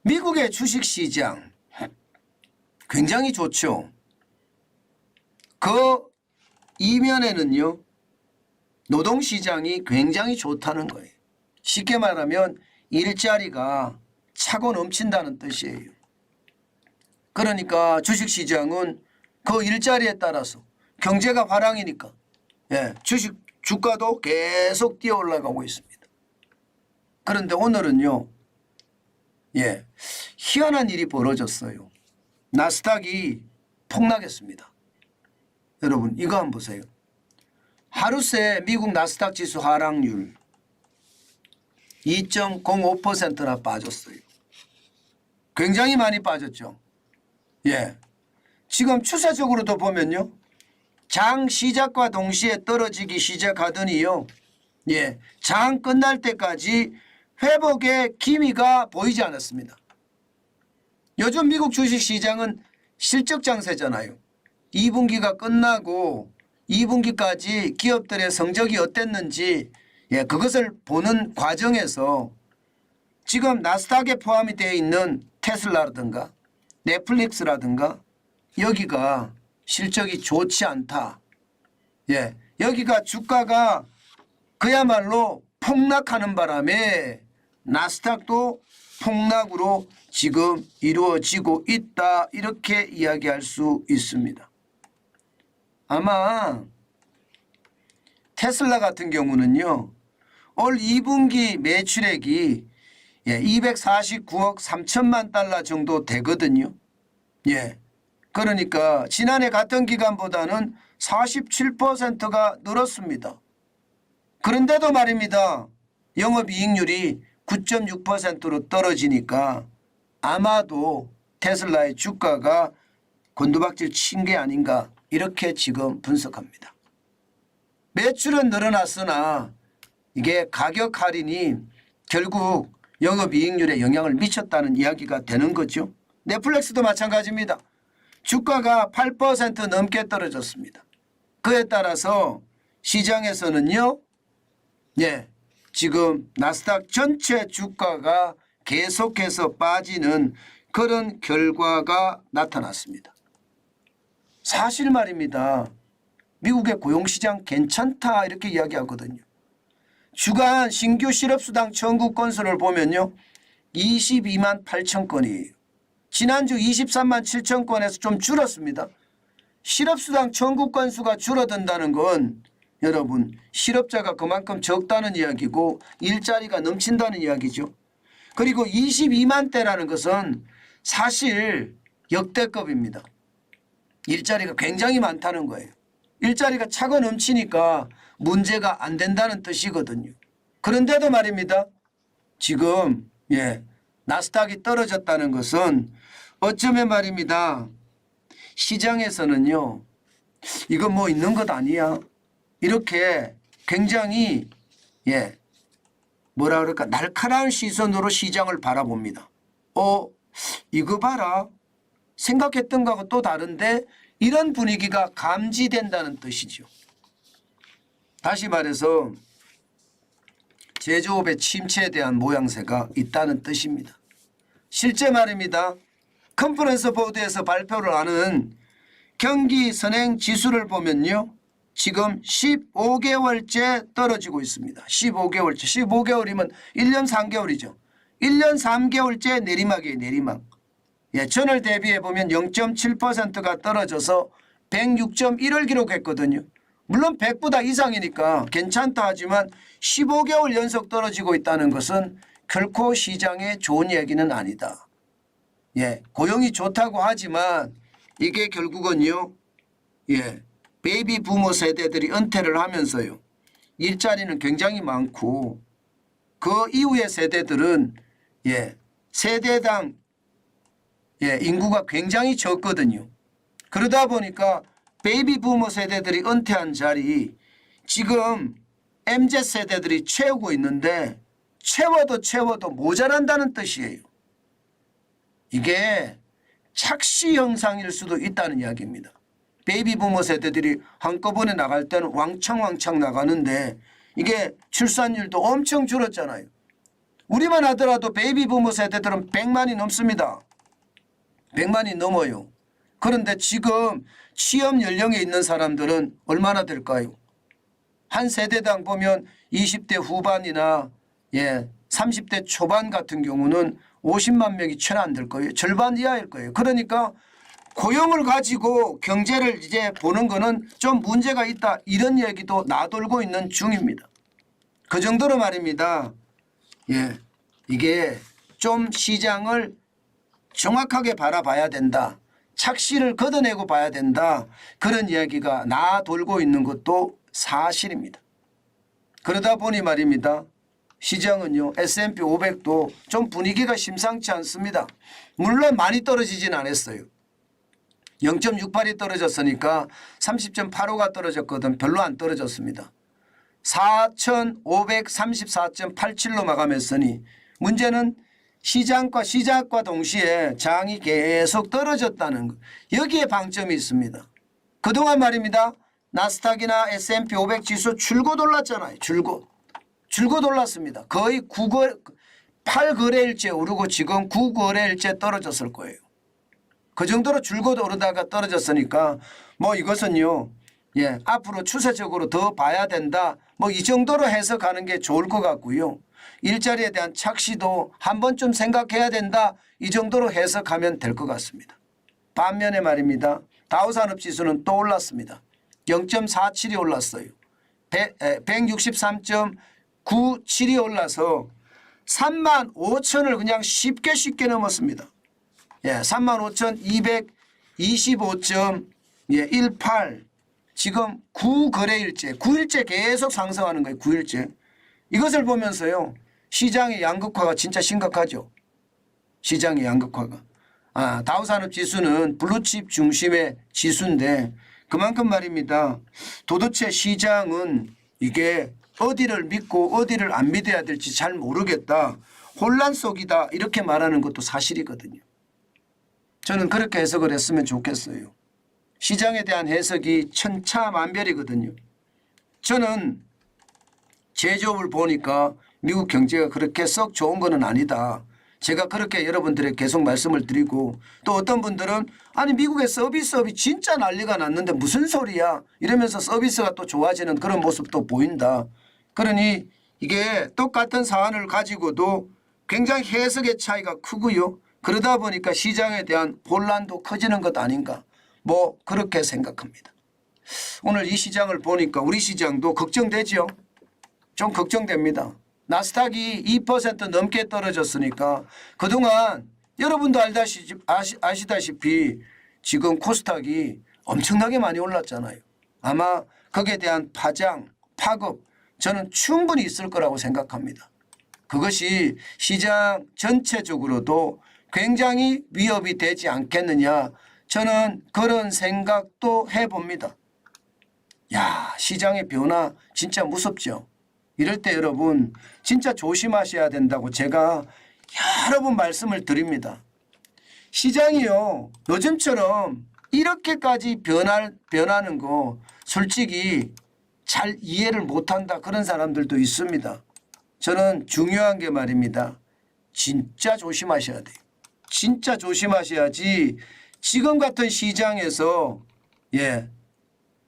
미국의 주식시장 굉장히 좋죠. 그 이면에는요, 노동시장이 굉장히 좋다는 거예요. 쉽게 말하면 일자리가 차고 넘친다는 뜻이에요. 그러니까 주식시장은 그 일자리에 따라서 경제가 화랑이니까 주식 주가도 계속 뛰어 올라가고 있습니다. 그런데 오늘은요, 희한한 일이 벌어졌어요. 나스닥이 폭락했습니다. 여러분 이거 한번 보세요. 하루 새 미국 나스닥 지수 하락률 2.05%나 빠졌어요. 굉장히 많이 빠졌죠. 지금 추세적으로도 보면요, 장 시작과 동시에 떨어지기 시작하더니요, 장 끝날 때까지 회복의 기미가 보이지 않았습니다. 요즘 미국 주식시장은 실적 장세잖아요. 2분기가 끝나고 2분기까지 기업들의 성적이 어땠는지 그것을 보는 과정에서 지금 나스닥에 포함이 되어 있는 테슬라라든가 넷플릭스라든가 여기가 실적이 좋지 않다. 여기가 주가가 그야말로 폭락하는 바람에 나스닥도 폭락으로 지금 이루어지고 있다. 이렇게 이야기할 수 있습니다. 아마 테슬라 같은 경우는요, 올 2분기 매출액이 249억 3천만 달러 정도 되거든요. 그러니까 지난해 같은 기간보다는 47%가 늘었습니다. 그런데도 말입니다, 영업이익률이 9.6%로 떨어지니까 아마도 테슬라의 주가가 곤두박질 친 게 아닌가 이렇게 지금 분석합니다. 매출은 늘어났으나 이게 가격 할인이 결국 영업이익률에 영향을 미쳤다는 이야기가 되는 거죠. 넷플릭스도 마찬가지입니다. 주가가 8% 넘게 떨어졌습니다. 그에 따라서 시장에서는요, 지금 나스닥 전체 주가가 계속해서 빠지는 그런 결과가 나타났습니다. 사실 말입니다, 미국의 고용시장 괜찮다 이렇게 이야기하거든요. 주간 신규 실업수당 청구 건수를 보면요, 22만 8천 건이에요. 지난주 23만 7천 건에서 좀 줄었습니다. 실업수당 청구 건수가 줄어든다는 건 여러분 실업자가 그만큼 적다는 이야기고 일자리가 넘친다는 이야기죠. 그리고 22만 대라는 것은 사실 역대급입니다. 일자리가 굉장히 많다는 거예요. 일자리가 차고 넘치니까 문제가 안 된다는 뜻이거든요. 그런데도 말입니다, 지금 나스닥이 떨어졌다는 것은 어쩌면 말입니다, 시장에서는요, 이거 뭐 있는 것 아니야 이렇게 굉장히 뭐라 그럴까, 날카로운 시선으로 시장을 바라봅니다. 이거 봐라, 생각했던 거하고 또 다른데, 이런 분위기가 감지된다는 뜻이죠. 다시 말해서 제조업의 침체에 대한 모양새가 있다는 뜻입니다. 실제 말입니다, 컨퍼런스 보드에서 발표를 하는 경기 선행 지수를 보면요, 지금 15개월째 떨어지고 있습니다. 15개월째. 15개월이면 1년 3개월이죠. 1년 3개월째 내리막이에요. 내리막. 전월 대비해 보면 0.7%가 떨어져서 106.1을 기록했거든요. 물론 100보다 이상이니까 괜찮다 하지만 15개월 연속 떨어지고 있다는 것은 결코 시장에 좋은 얘기는 아니다. 고용이 좋다고 하지만 이게 결국은요, 베이비 부모 세대들이 은퇴를 하면서요, 일자리는 굉장히 많고 그 이후의 세대들은 세대당 인구가 굉장히 적거든요. 그러다 보니까 베이비 부모 세대들이 은퇴한 자리 지금 MZ 세대들이 채우고 있는데 채워도 모자란다는 뜻이에요. 이게 착시 현상일 수도 있다는 이야기입니다. 베이비 부모 세대들이 한꺼번에 나갈 때는 왕창 나가는데 이게 출산율도 엄청 줄었잖아요. 우리만 하더라도 베이비 부모 세대들은 100만이 넘습니다. 100만이 넘어요. 그런데 지금 취업 연령에 있는 사람들은 얼마나 될까요? 한 세대당 보면 20대 후반이나 30대 초반 같은 경우는 50만 명이 채 안 될 거예요. 절반 이하일 거예요. 그러니까 고용을 가지고 경제를 이제 보는 거는 좀 문제가 있다. 이런 얘기도 나돌고 있는 중입니다. 그 정도로 말입니다. 이게 좀 시장을 정확하게 바라봐야 된다. 착시를 걷어내고 봐야 된다. 그런 이야기가 나돌고 있는 것도 사실입니다. 그러다 보니 말입니다. 시장은요, S&P 500도 좀 분위기가 심상치 않습니다. 물론 많이 떨어지진 않았어요. 0.68이 떨어졌으니까 30.85가 떨어졌거든. 별로 안 떨어졌습니다. 4,534.87로 마감했으니 문제는 시작과 동시에 장이 계속 떨어졌다는 것. 여기에 방점이 있습니다. 그동안 말입니다. 나스닥이나 S&P 500 지수 줄곧 올랐잖아요. 줄곧 올랐습니다. 거의 8거래일째 오르고 지금 9거래일째 떨어졌을 거예요. 그 정도로 줄곧 오르다가 떨어졌으니까 뭐 이것은요. 앞으로 추세적으로 더 봐야 된다. 뭐 이 정도로 해석하는 게 좋을 것 같고요. 일자리에 대한 착시도 한 번쯤 생각해야 된다. 이 정도로 해석하면 될 것 같습니다. 반면에 말입니다. 다우산업지수는 또 올랐습니다. 0.47이 올랐어요. 163.97이 올라서 35,000을 그냥 쉽게 넘었습니다. 35,225.18 지금 9일째 계속 상승하는 거예요. 9일째. 이것을 보면서요. 시장의 양극화가 진짜 심각하죠. 시장의 양극화가. 다우산업지수는 블루칩 중심의 지수인데 그만큼 말입니다. 도대체 시장은 이게 어디를 믿고 어디를 안 믿어야 될지 잘 모르겠다. 혼란 속이다. 이렇게 말하는 것도 사실이거든요. 저는 그렇게 해석을 했으면 좋겠어요. 시장에 대한 해석이 천차만별이거든요. 저는 제조업을 보니까 미국 경제가 그렇게 썩 좋은 건 아니다. 제가 그렇게 여러분들에게 계속 말씀을 드리고 또 어떤 분들은 아니 미국의 서비스업이 진짜 난리가 났는데 무슨 소리야 이러면서 서비스가 또 좋아지는 그런 모습도 보인다. 그러니 이게 똑같은 사안을 가지고도 굉장히 해석의 차이가 크고요. 그러다 보니까 시장에 대한 혼란도 커지는 것 아닌가 뭐 그렇게 생각합니다. 오늘 이 시장을 보니까 우리 시장도 걱정되죠. 좀 걱정됩니다. 나스닥이 2% 넘게 떨어졌으니까 그동안 여러분도 아시다시피 지금 코스닥이 엄청나게 많이 올랐잖아요. 아마 거기에 대한 파급 저는 충분히 있을 거라고 생각합니다. 그것이 시장 전체적으로도 굉장히 위협이 되지 않겠느냐 저는 그런 생각도 해봅니다. 시장의 변화 진짜 무섭죠. 이럴 때 여러분 진짜 조심하셔야 된다고 제가 여러 번 말씀을 드립니다. 시장이요. 요즘처럼 이렇게까지 변하는 거 솔직히 잘 이해를 못한다 그런 사람들도 있습니다. 저는 중요한 게 말입니다. 진짜 조심하셔야 돼요. 진짜 조심하셔야지 지금 같은 시장에서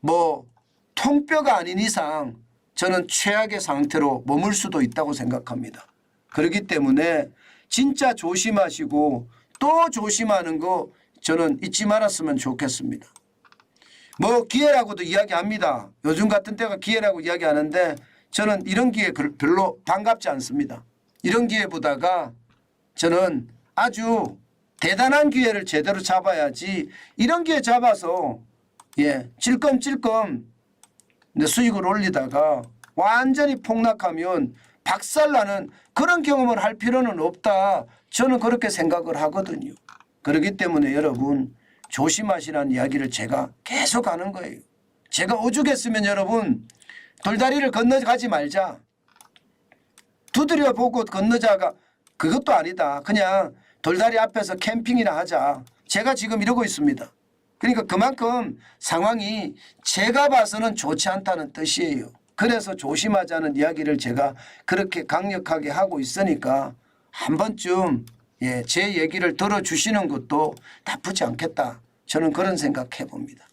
뭐 통뼈가 아닌 이상 저는 최악의 상태로 머물 수도 있다고 생각합니다. 그렇기 때문에 진짜 조심하시고 또 조심하는 거 저는 잊지 말았으면 좋겠습니다. 뭐 기회라고도 이야기합니다. 요즘 같은 때가 기회라고 이야기하는데 저는 이런 기회 별로 반갑지 않습니다. 이런 기회보다가 저는 아주 대단한 기회를 제대로 잡아야지 이런 기회 잡아서 찔끔찔끔 수익을 올리다가 완전히 폭락하면 박살나는 그런 경험을 할 필요는 없다. 저는 그렇게 생각을 하거든요. 그렇기 때문에 여러분 조심하시라는 이야기를 제가 계속 하는 거예요. 제가 오죽했으면 여러분 돌다리를 건너가지 말자. 두드려 보고 건너자가 그것도 아니다. 그냥 돌다리 앞에서 캠핑이나 하자. 제가 지금 이러고 있습니다. 그러니까 그만큼 상황이 제가 봐서는 좋지 않다는 뜻이에요. 그래서 조심하자는 이야기를 제가 그렇게 강력하게 하고 있으니까 한 번쯤 제 얘기를 들어주시는 것도 나쁘지 않겠다. 저는 그런 생각해 봅니다.